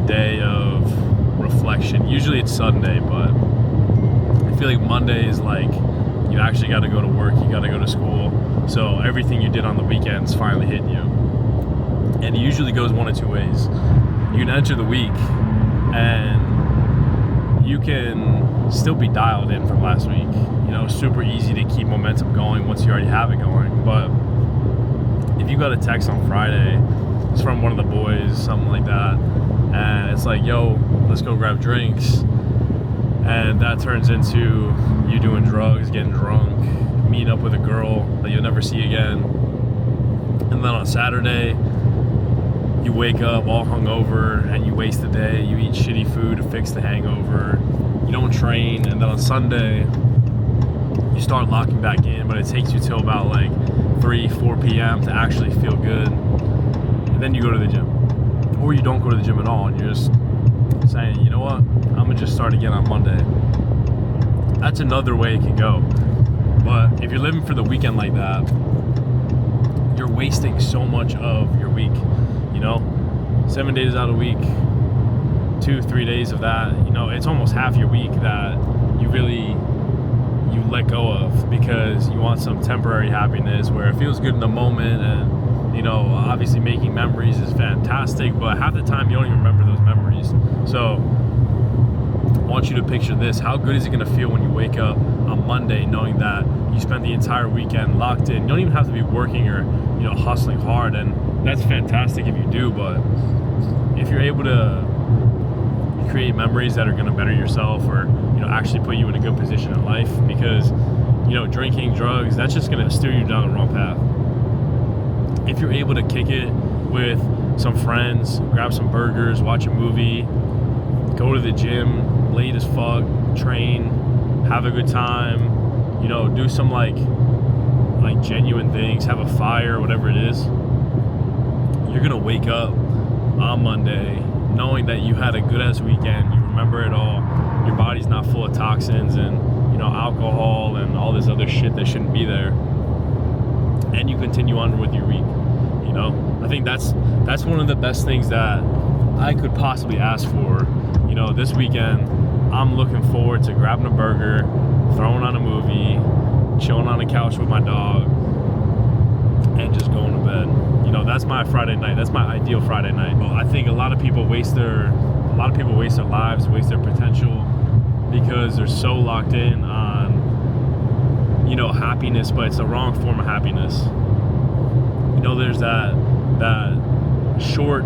day of reflection. Usually it's Sunday, but I feel like Monday is like you actually got to go to work, you got to go to school, so everything you did on the weekends finally hit you. And it usually goes one of two ways. You can enter the week and you can still be dialed in from last week. You know, super easy to keep momentum going once you already have it going. But if you got a text on Friday, it's from one of the boys, something like that, and it's like, yo, let's go grab drinks, and that turns into you doing drugs, getting drunk, meeting up with a girl that you'll never see again, and then on Saturday you wake up all hungover and you waste the day, you eat shitty food to fix the hangover, you don't train, and then on Sunday you start locking back in, but it takes you till about like 3-4 p.m. to actually feel good, and then you go to the gym, or you don't go to the gym at all and you're just saying, you know what, I'm gonna just start again on Monday. That's another way it can go. But if you're living for the weekend like that, you're wasting so much of your week. You know, 7 days out of the week, 2-3 days of that, you know, it's almost half your week that you let go of because you want some temporary happiness where it feels good in the moment. And you know, obviously making memories is fantastic, but half the time you don't even remember those memories. So I want you to picture this. How good is it going to feel when you wake up on Monday knowing that you spent the entire weekend locked in? You don't even have to be working or, you know, hustling hard, and that's fantastic if you do, but if you're able to create memories that are going to better yourself or, you know, actually put you in a good position in life, because, you know, drinking, drugs, that's just going to steer you down the wrong path. If you're able to kick it with some friends, grab some burgers, watch a movie, go to the gym late as fuck, train, have a good time, you know, do some like genuine things, have a fire, whatever it is, you're gonna wake up on Monday knowing that you had a good ass weekend, you remember it all, your body's not full of toxins and, you know, alcohol and all this other shit that shouldn't be there, and you continue on with your week. You know, I think that's one of the best things that I could possibly ask for. You know, this weekend I'm looking forward to grabbing a burger, throwing on a movie, chilling on the couch with my dog, and just going to bed. You know, that's my Friday night. That's my ideal Friday night. Well, I think a lot of people waste their lives, waste their potential because they're so locked in on, you know, happiness, but it's the wrong form of happiness. You know, there's that short,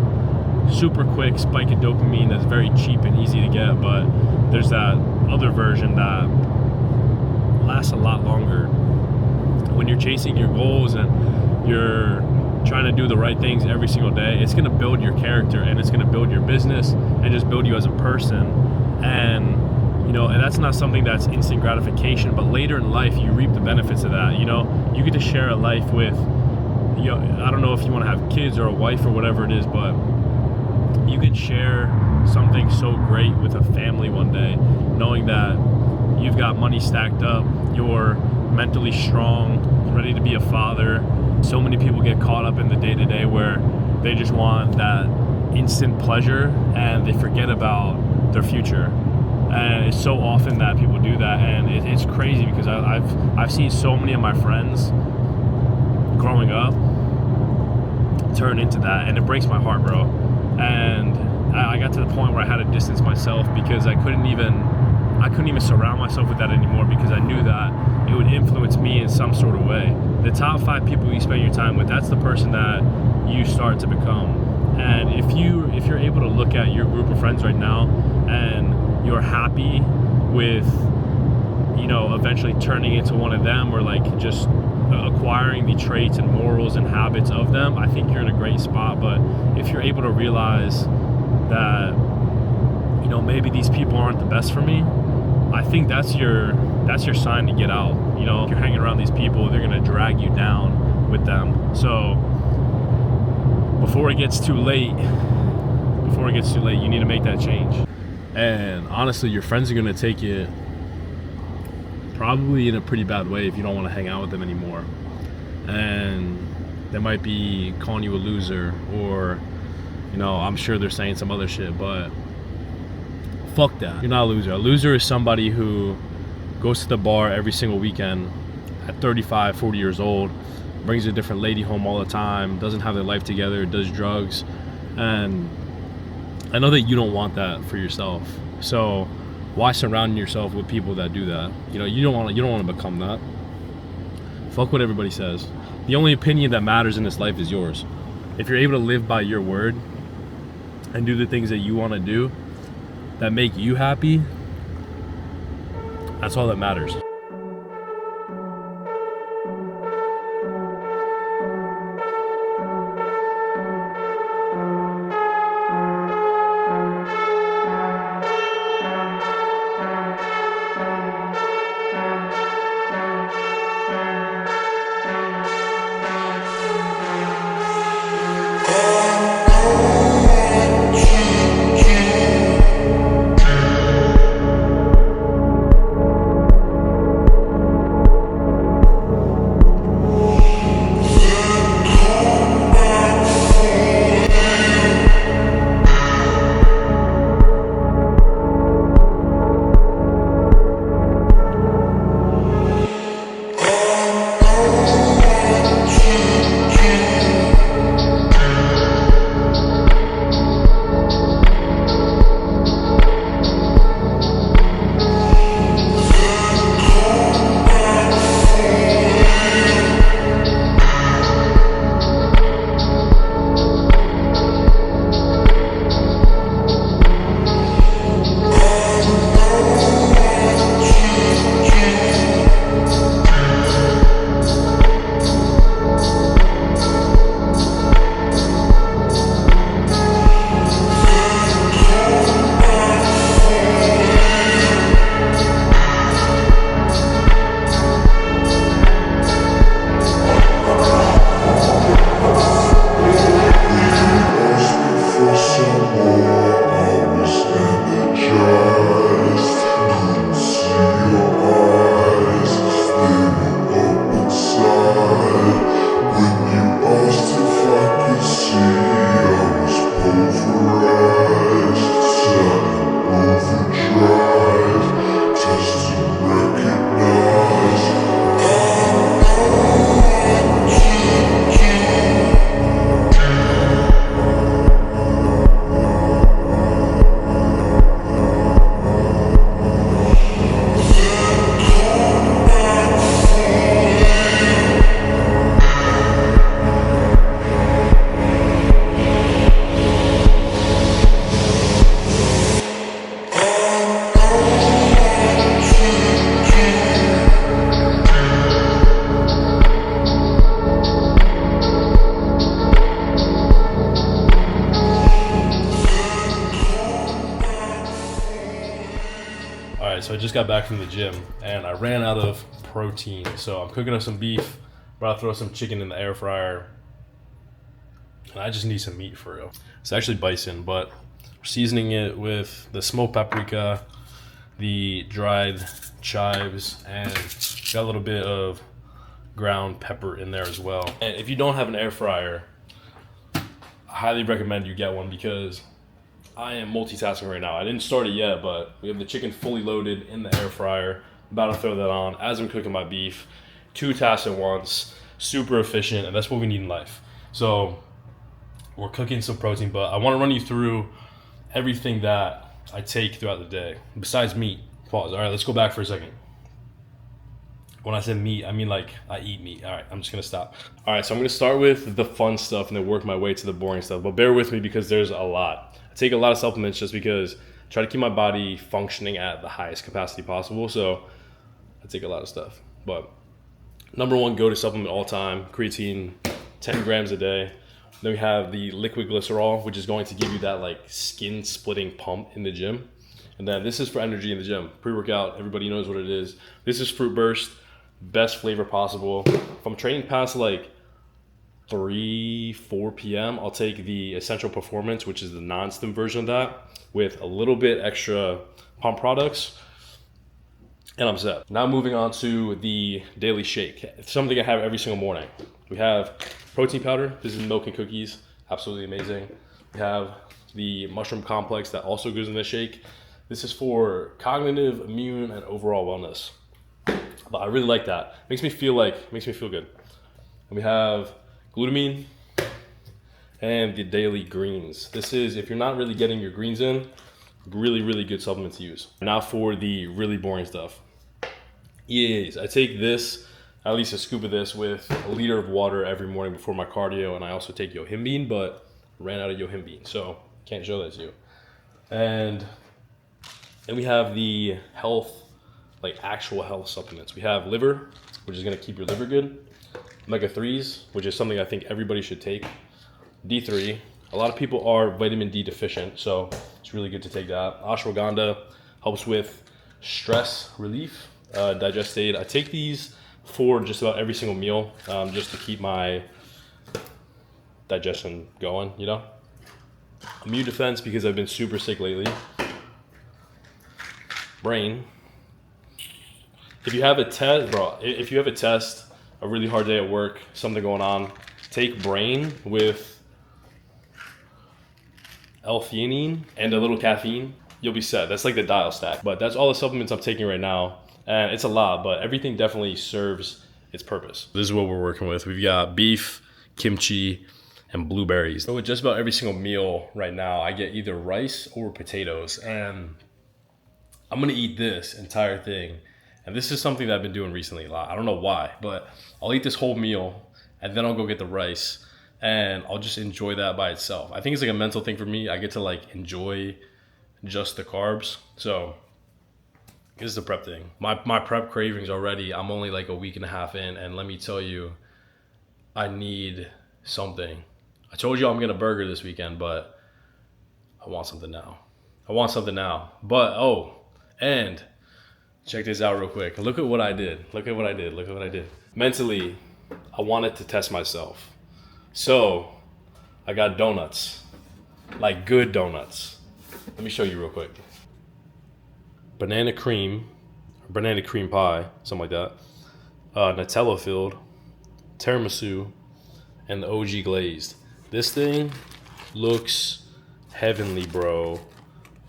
super quick spike of dopamine that's very cheap and easy to get, but there's that other version that lasts a lot longer. When you're chasing your goals and you're trying to do the right things every single day, it's going to build your character and it's going to build your business and just build you as a person. And you know, and that's not something that's instant gratification, but later in life you reap the benefits of that. You know, you get to share a life with, you know, I don't know if you want to have kids or a wife or whatever it is, but you can share something so great with a family one day, knowing that you've got money stacked up, you're mentally strong, ready to be a father. So many people get caught up in the day-to-day where they just want that instant pleasure and they forget about their future. And it's so often that people do that, and it's crazy because I've seen so many of my friends growing up turn into that, and it breaks my heart, bro. And I got to the point where I had to distance myself because I couldn't even surround myself with that anymore, because I knew that it would influence me in some sort of way. The top 5 people you spend your time with, that's the person that you start to become. And if you're able to look at your group of friends right now and you're happy with, you know, eventually turning into one of them, or like just acquiring the traits and morals and habits of them, I think you're in a great spot. But if you're able to realize that, you know, maybe these people aren't the best for me, I think that's your sign to get out. You know, if you're hanging around these people, they're gonna drag you down with them. So before it gets too late, you need to make that change. And honestly, your friends are gonna take it probably in a pretty bad way if you don't want to hang out with them anymore. And they might be calling you a loser, or, You know, I'm sure they're saying some other shit, but fuck that. You're not a loser. A loser is somebody who goes to the bar every single weekend at 35, 40 years old, brings a different lady home all the time, doesn't have their life together, does drugs. And I know that you don't want that for yourself. So why surround yourself with people that do that? You know, you don't want to become that. Fuck what everybody says. The only opinion that matters in this life is yours. If you're able to live by your word and do the things that you want to do that make you happy, that's all that matters. So I just got back from the gym and I ran out of protein. So I'm cooking up some beef, about to throw some chicken in the air fryer. And I just need some meat for real. It's actually bison, but we're seasoning it with the smoked paprika, the dried chives, and got a little bit of ground pepper in there as well. And if you don't have an air fryer, I highly recommend you get one because I am multitasking right now. I didn't start it yet, but we have the chicken fully loaded in the air fryer. About to throw that on as I'm cooking my beef. 2 tasks at once, super efficient, and that's what we need in life. So we're cooking some protein, but I want to run you through everything that I take throughout the day, besides meat. Pause. All right, let's go back for a second. When I said meat, I mean like I eat meat. All right, I'm just gonna stop. All right, so I'm gonna start with the fun stuff and then work my way to the boring stuff, but bear with me because there's a lot. I take a lot of supplements just because I try to keep my body functioning at the highest capacity possible, so I take a lot of stuff. But number one go-to supplement all time, creatine, 10 grams a day. Then we have the liquid glycerol, which is going to give you that like skin splitting pump in the gym. And then this is for energy in the gym. Pre-workout, everybody knows what it is. This is Fruit Burst, best flavor possible. If I'm training past like 3-4 p.m., I'll take the Essential Performance, which is the non-stim version of that, with a little bit extra pump products, and I'm set. Now moving on to the daily shake. It's something I have every single morning. We have protein powder. This is milk and cookies, absolutely amazing. We have the mushroom complex that also goes in the shake. This is for cognitive, immune, and overall wellness. But I really like that. Makes me feel good. And we have glutamine and the daily greens. This is, if you're not really getting your greens in, really good supplement to use. Now for the really boring stuff. Yes, I take this, at least a scoop of this, with a liter of water every morning before my cardio, and I also take yohimbine, but ran out of yohimbine, so can't show that to you. And then we have the health, like actual health supplements. We have liver, which is gonna keep your liver good. Omega-3s, which is something I think everybody should take. D3, a lot of people are vitamin D deficient, so it's really good to take that. Ashwagandha helps with stress relief. Digest aid. I take these for just about every single meal, just to keep my digestion going, you know. Immune defense, because I've been super sick lately. Brain. If you have a test, bro, if you have a test, a really hard day at work, something going on, take brain with L-theanine and a little caffeine. You'll be set. That's like the dial stack. But that's all the supplements I'm taking right now. And it's a lot, but everything definitely serves its purpose. This is what we're working with. We've got beef, kimchi, and blueberries. So with just about every single meal right now, I get either rice or potatoes. And I'm gonna eat this entire thing. And this is something that I've been doing recently a lot. I don't know why, but I'll eat this whole meal and then I'll go get the rice and I'll just enjoy that by itself. I think it's like a mental thing for me. I get to like enjoy just the carbs. So this is the prep thing. My prep cravings already, I'm only like a week and a half in, and let me tell you, I need something. I told you I'm gonna burger this weekend, but I want something now. But, oh, and check this out real quick. Look at what I did. Mentally, I wanted to test myself. So, I got donuts. Like good donuts. Let me show you real quick. Banana cream pie, something like that. Nutella filled, tiramisu, and the OG glazed. This thing looks heavenly, bro.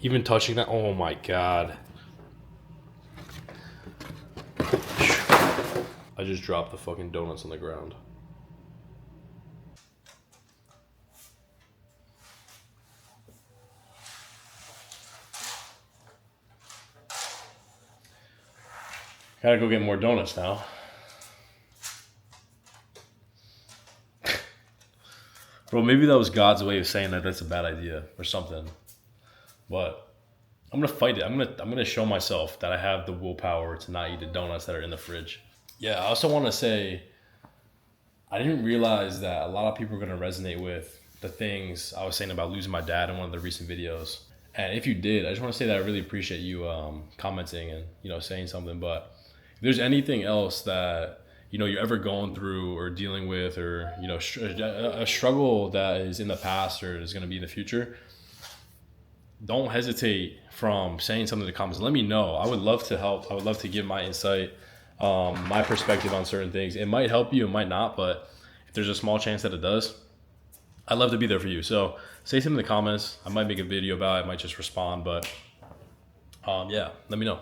Even touching that, oh my God. I just dropped the fucking donuts on the ground. Gotta go get more donuts now. Bro, maybe that was God's way of saying that that's a bad idea or something. But I'm gonna fight it. I'm gonna show myself that I have the willpower to not eat the donuts that are in the fridge. Yeah, I also want to say, I didn't realize that a lot of people are gonna resonate with the things I was saying about losing my dad in one of the recent videos. And if you did, I just want to say that I really appreciate you commenting and, you know, saying something. But if there's anything else that, you know, you're ever going through or dealing with, or, you know, a struggle that is in the past or is going to be in the future, don't hesitate from saying something in the comments. Let me know. I would love to help. I would love to give my insight, my perspective on certain things. It might help you, it might not, but if there's a small chance that it does, I'd love to be there for you. So say something in the comments. I might make a video about it. I might just respond, but yeah, let me know.